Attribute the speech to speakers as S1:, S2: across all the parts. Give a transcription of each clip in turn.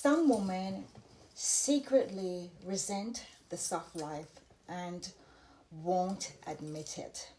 S1: Some women secretly resent the soft life and won't admit it.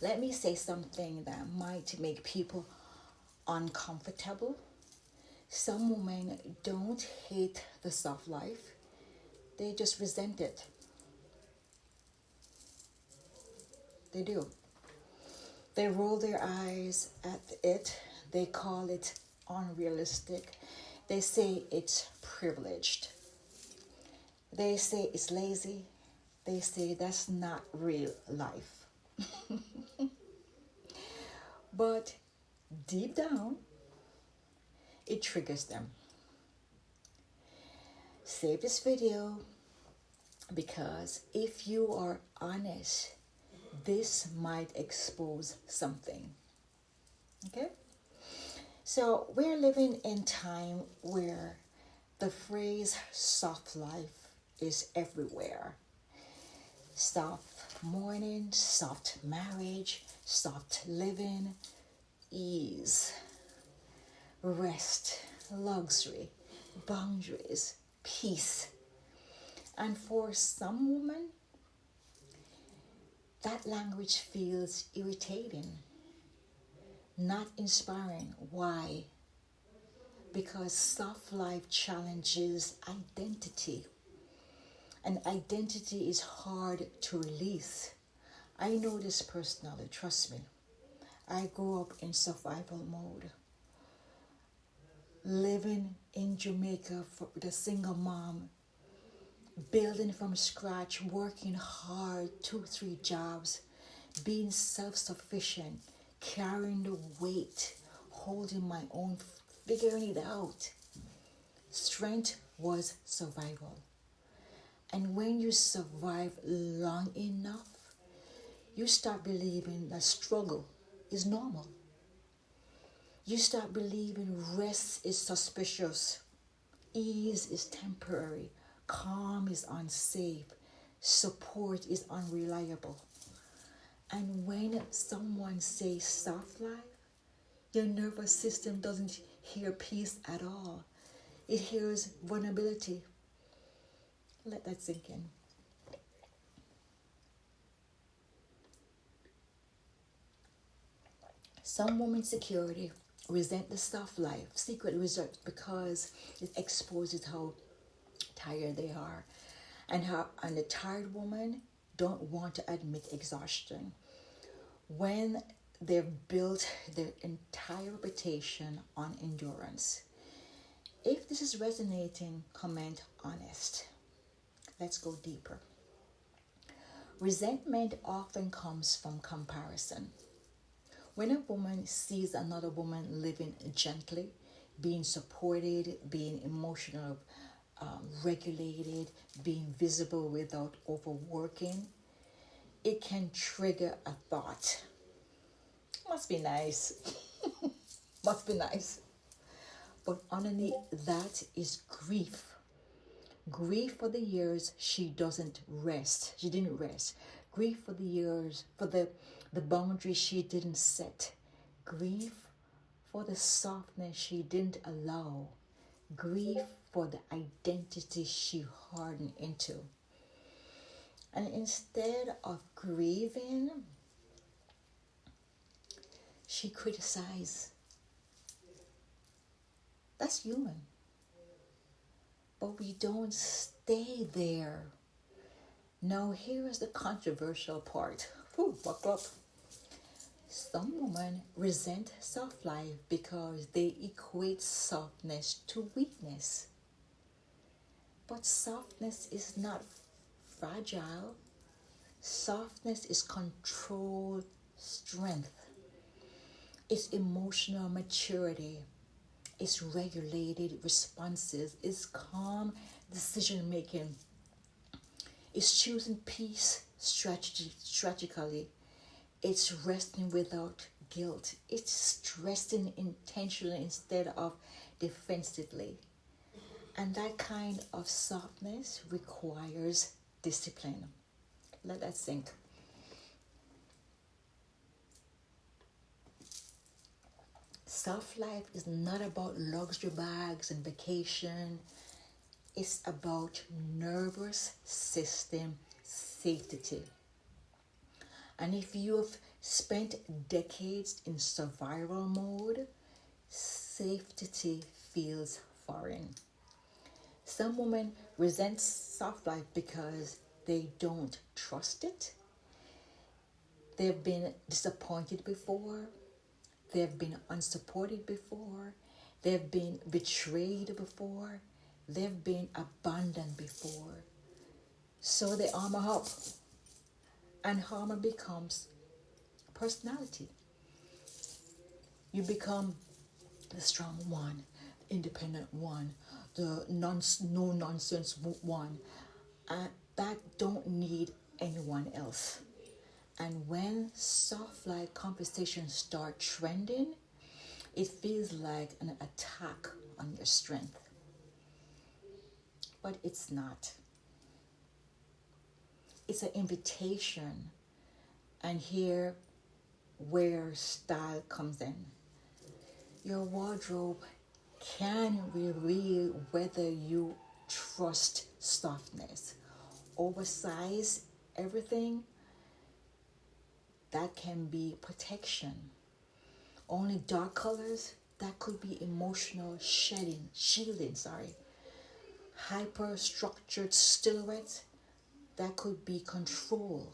S1: Let me say something that might make people uncomfortable. Some women don't hate the soft life, they just resent it. They do. They roll their eyes at it, they call it unrealistic, they say it's privileged, they say it's lazy, they say that's not real life. But deep down, it triggers them. Save this video because if you are honest, this might expose something. Okay? So we're living in time where the phrase soft life is everywhere. Soft morning, soft marriage, soft living, ease, rest, luxury, boundaries, peace. And for some women, that language feels irritating, not inspiring. Why? Because soft life challenges identity. And identity is hard to release. I know this personally, trust me. I grew up in survival mode. Living in Jamaica with a single mom, building from scratch, working hard, 2, 3 jobs, being self-sufficient, carrying the weight, holding my own, figuring it out. Strength was survival. And when you survive long enough, you start believing that struggle is normal. You start believing rest is suspicious, ease is temporary, calm is unsafe, support is unreliable. And when someone says soft life, your nervous system doesn't hear peace at all. It hears vulnerability. Let that sink in. Some women's security resent the soft life, secret resent because it exposes how tired they are, and the tired woman don't want to admit exhaustion when they've built their entire reputation on endurance. If this is resonating, comment honest. Let's go deeper. Resentment often comes from comparison. When a woman sees another woman living gently, being supported, being emotional, regulated, being visible without overworking, it can trigger a thought. Must be nice. Must be nice. But underneath that is grief. Grief for the years she didn't rest. Grief for the years, for the boundaries she didn't set. Grief for the softness she didn't allow. Grief for the identity she hardened into. And instead of grieving, she criticized. That's human. But we don't stay there. Now here is the controversial part. Buckle up. Some women resent soft life because they equate softness to weakness. But softness is not fragile. Softness is controlled strength. It's emotional maturity. It's regulated responses. It's calm decision making. It's choosing peace strategically. It's resting without guilt. It's stressing intentionally instead of defensively. And that kind of softness requires discipline. Let that sink. Soft life is not about luxury bags and vacation. It's about nervous system safety. And if you have spent decades in survival mode, safety feels foreign. Some women resent soft life because they don't trust it. They've been disappointed before. They've been unsupported before. They've been betrayed before. They've been abandoned before. So they armor up. And armor becomes personality. You become the strong one, the independent one, the no nonsense one, that don't need anyone else. And when soft life conversations start trending, it feels like an attack on your strength. But it's not. It's an invitation. And here where style comes in. Your wardrobe can reveal whether you trust softness. Oversize everything, that can be protection. Only dark colors, that could be emotional shielding. Hyper structured silhouettes, that could be control.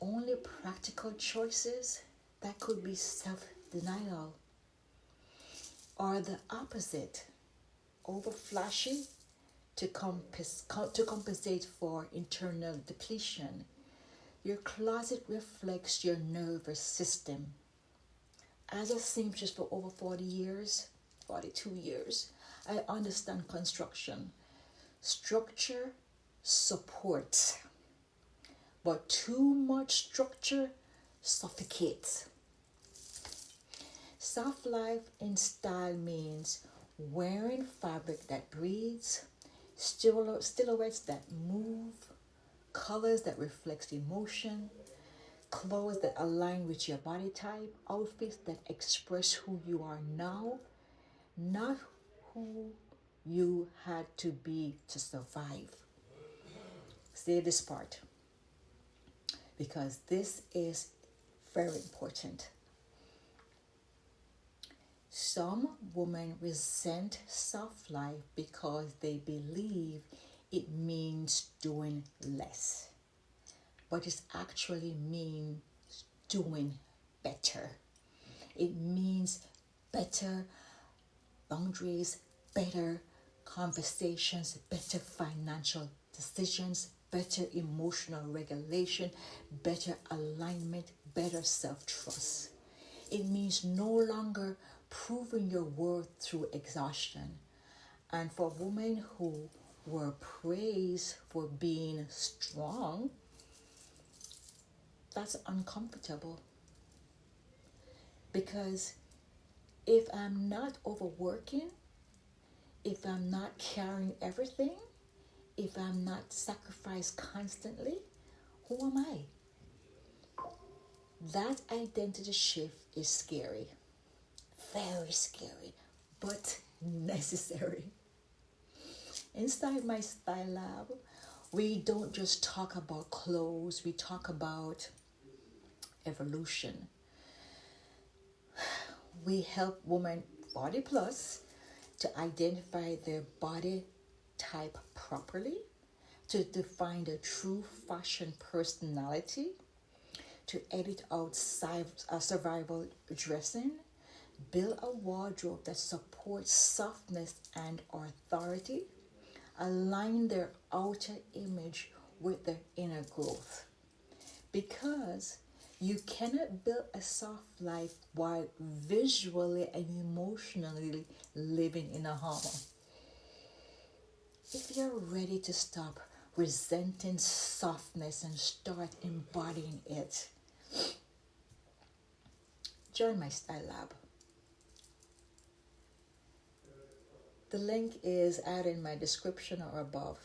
S1: Only practical choices, that could be self-denial. Or the opposite, over flashy to compensate for internal depletion. Your closet reflects your nervous system. As a seamstress for over 40 years, 42 years, I understand construction. Structure supports, but too much structure suffocates. Soft life in style means wearing fabric that breathes, silhouettes that move, colors that reflect emotion, clothes that align with your body type, outfits that express who you are now, not who you had to be to survive. Say this part, because this is very important. Some women resent soft life because they believe it means doing less, but it actually means doing better. It means better boundaries, better conversations, better financial decisions, better emotional regulation, better alignment, better self-trust. It means no longer proving your worth through exhaustion. And for women who were praised for being strong, that's uncomfortable. Because if I'm not overworking, if I'm not carrying everything, if I'm not sacrificed constantly, who am I? That identity shift is scary. Very scary, but necessary. Inside my style lab, we don't just talk about clothes, we talk about evolution. We help women 40 plus to identify their body type properly, to define their true fashion personality, to edit out survival dressing, build a wardrobe that supports softness and authority, align their outer image with their inner growth. Because you cannot build a soft life while visually and emotionally living in a harm. If you're ready to stop resenting softness and start embodying it, join my style lab. The link is added in my description or above.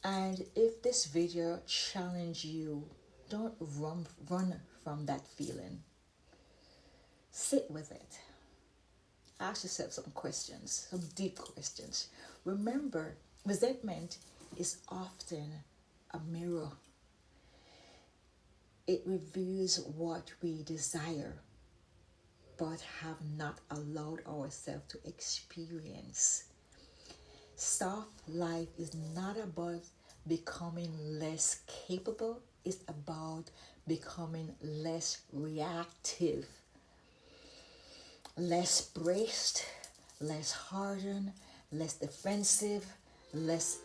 S1: And if this video challenged you, don't run from that feeling. Sit with it. Ask yourself some questions, some deep questions. Remember, resentment is often a mirror. It reveals what we desire but have not allowed ourselves to experience. Soft life is not about becoming less capable, it's about becoming less reactive, less braced, less hardened, less defensive, less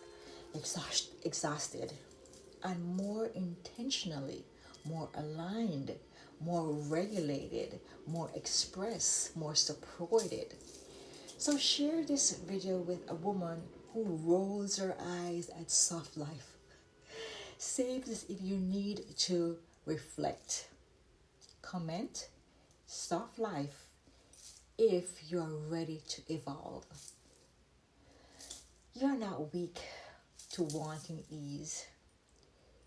S1: exhausted, and more intentionally, more aligned, more regulated, more expressed, more supported. So share this video with a woman who rolls her eyes at soft life. Save this if you need to reflect. Comment soft life if you are ready to evolve. You're not weak to wanting ease.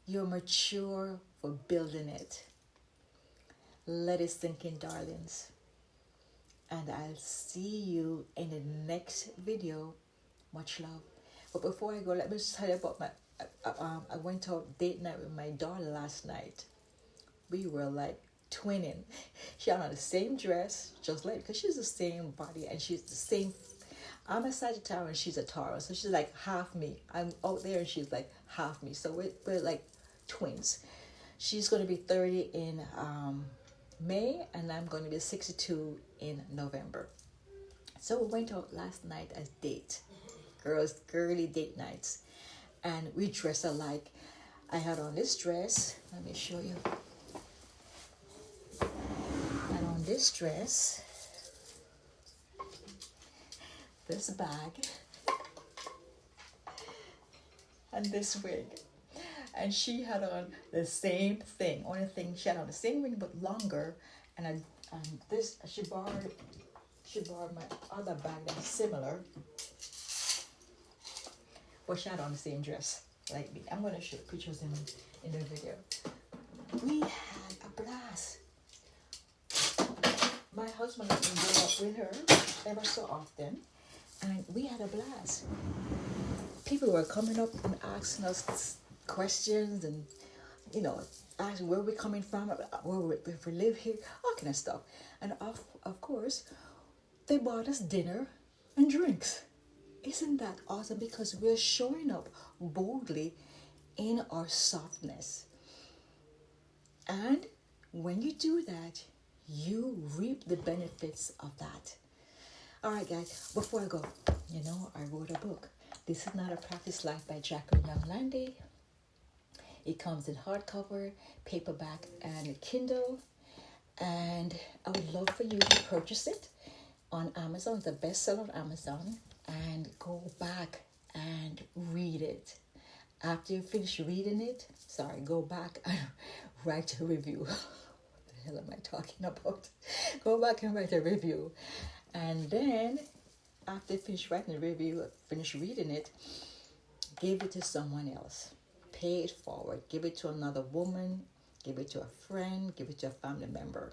S1: You're mature for building it. Let it sink in, darlings. And I'll see you in the next video. Much love. But before I go, let me just tell you about I went out date night with my daughter last night. We were like twinning. She had on the same dress, just like, because she's the same body and she's the same. I'm a Sagittarius and she's a Taurus, so she's like half me. I'm out there and she's like half me. So we're like twins. She's going to be 30 in May, and I'm going to be 62 in November. So we went out last night as date, girly date nights, and we dressed alike. I had on this dress. Let me show you. And on this dress, this bag, and this wig. And she had on the same thing. Only thing, she had on the same ring but longer. And this she borrowed my other bag that's similar. But she had on the same dress like me. I'm gonna show pictures in the video. We had a blast. My husband let me go up with her ever so often, and we had a blast. People were coming up and asking us questions and, you know, asking where we're coming from, if we live here, all kind of stuff. And of course, they bought us dinner and drinks. Isn't that awesome? Because we're showing up boldly in our softness. And when you do that, you reap the benefits of that. All right, guys, before I go, you know, I wrote a book. This is Not a Practice Life by Jacqueline Young-Landy. It comes in hardcover, paperback, and Kindle. And I would love for you to purchase it on Amazon, the bestseller on Amazon, and go back and read it. After you finish reading it, go back and write a review. What the hell am I talking about? Go back and write a review. And then, after you finish writing the review, finish reading it, give it to someone else. Pay it forward. Give it to another woman. Give it to a friend. Give it to a family member.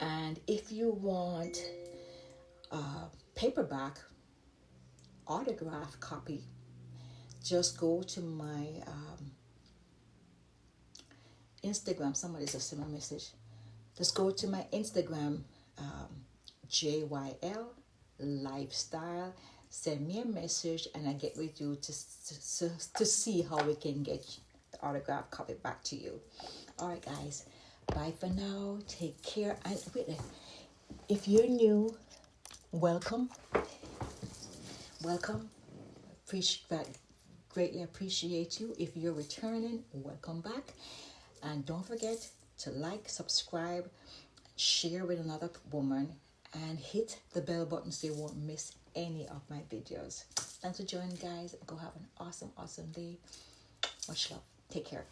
S1: And if you want a paperback autograph copy, just go to my Instagram. Somebody just sent me a message. Just go to my Instagram, JYL Lifestyle. Send me a message and I get with you to see how we can get the autograph copy back to you. All right, guys. Bye for now. Take care. And wait, if you're new, welcome. Welcome. Greatly appreciate you. If you're returning, welcome back. And don't forget to like, subscribe, share with another woman, and hit the bell button so you won't miss any of my videos. Thanks for joining, guys. Go have an awesome day. Much love. Take care.